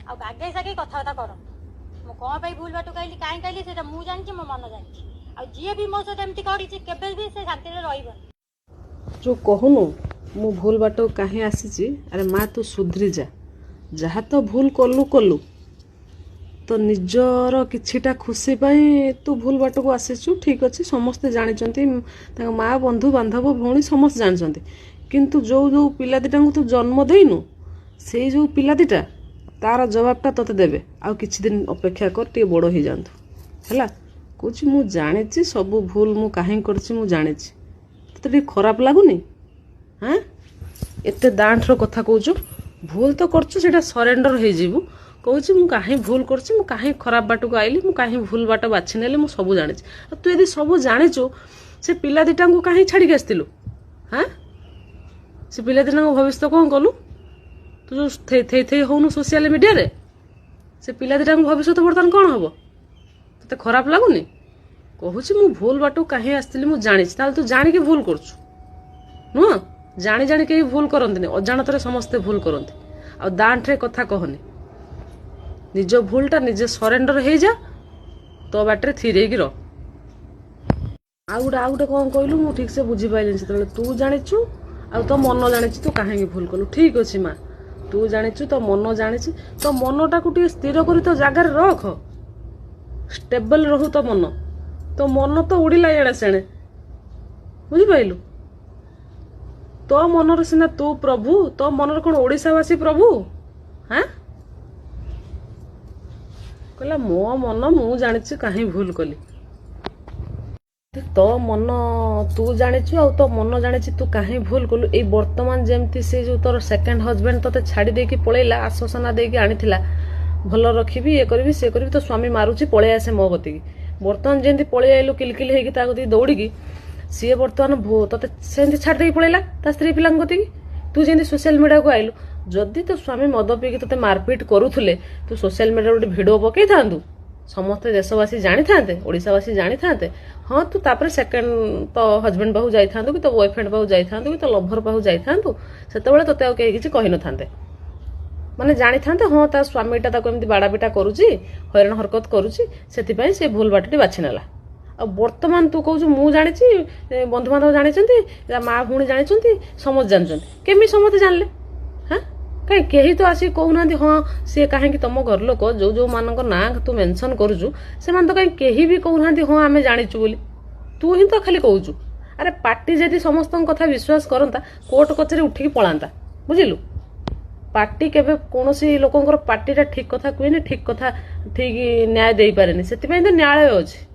आगे सागे कथबार्ता कर कौन भूल बाट कहली कहीं कहली से मु जानी मो मन जानी जी भी मो सहित एमती करी केबे भी से शांति रही जो कहूनु मु भूल बाट कहीं आसी अरे माँ तू सुधरी जा जहाँ तो भूल कलु कलु तो निजर किछिटा खुशी पाई तू भूल बाट को आसीचु ठीक अच्छे समस्ते जानते माँ बंधु बांधव भौणी समस्त जानते किंतु जो जो पिला दिटा तू जन्म देनु से जो पिला दिटा तार जवाबटा तोते देबे आ किछि दिन अपेक्षा कर टे बड़ हो जातु है कौच मु जानी सब भूल मु कहीं कर जानी तो टे खराब लगुनि हाँ एते दांठर कथा कौच भूल तो कर सरेंडर हो कौच मु कहीं भूल कर कहीं खराब बाट को आइली मु कहीं भूल बाट बाछि नेली मु सब जानी तू यदि सब जानीचु से पिला दिटा को कहीं छाड़ी आसलु हाँ से पिला दिटा भविष्य कौन कलु तू जो थे होनु सोशल मीडिया रे से पिला दिटा भविष्य बर्तमान कौन हम ते खराब लगुनि कहूँ मु भूल बाट कहीं आसती मुझे जानी तू जाणी भूल करुँ नुह जानी जानी कहीं भूल करती अजाणत समस्ते भूल करती आ दांठे कथा कहनी निज भूलटा निजे सरेंडर हो जा तो बाटे थीर रह आ गोटे कौन कहलु मु ठीक से बुझीपारे से तू जानीचु आ तो मन जानी तू कहीं भूल कलु ठीक अच्छे माँ तू जानीचु तो मन जानी तो मनटा को स्थिर कर तो जगार रख स्टेबल रहू तो मन तो उड़िला एड़े सेणे बुझिपाइलु तो मनर सिना तू प्रभु तो मनर कौन ओडिशावासी प्रभु हाँ कहला मो मन मु जानी कहीं भूल कली तो मन तू जानीचु आ तो मन जानी तू कहीं भूल कलु ए वर्तमान जमती से जो तोर सेकंड हजबैंड तोते छाड़ी देकी पळेला आश्वासना देकी आनीथिला भल रखिबी ये करबी से करबी तो स्वामी मारुची पळे आसे मो गति वर्तमान जेंती पळे आइलु किलकिल हेकी ता गति दौड़ीकी सी वर्तमान तोते सेंती छाड़ी देकी पळेला ता स्त्री पिलांग गति तू जेंती सोशल मीडिया को आइलु जदि तो स्वामी मद पीकी तोते मारपीट करूथुले तू सोशल मीडिया गोटे भिडियो पकई थांतु समस्त देशवासी जानी थांते ओडिशावासी जानी थांते हाँ तू तापर सेकंड तो हजबैंड पाहु जाई थांतु कि तो बॉयफ्रेंड पाहु जाई थांतु कि तो लभर पाहु जाई थांतु सेतेबेले तोते कहीं किछि कहि न थांते माने जानी थांते हाँ ता स्वामीटा ताको एमती बाड़ापिटा करुची हैरान हरकत करुची सेतिपई से भूल बाटटी बाछि नेला आ वर्तमान तू कहू मु जानी बंधु बांधव जानी माँ भूणी जानी समझ जानते केमी समझते जानले हाँ कहीं कही तो आसी कहूना हाँ सी कहीं तुम घर लोक जो जो मान ना तू मेंशन करुचु से तो कहीं कहीं भी कहूना हाँ आम जानीचु बोली तू ही तो खाली कहूचु अरे पार्टी जदि समस्त कथा विश्वास करता कोर्ट कचेरी उठिकी पलांता बुझिलु पार्टी केबे कौनसी लोकंकर पार्टीटा ठीक कथा कहनी ठीक कथा ठीक न्याय दे पारे से तो न्यायालय अच्छे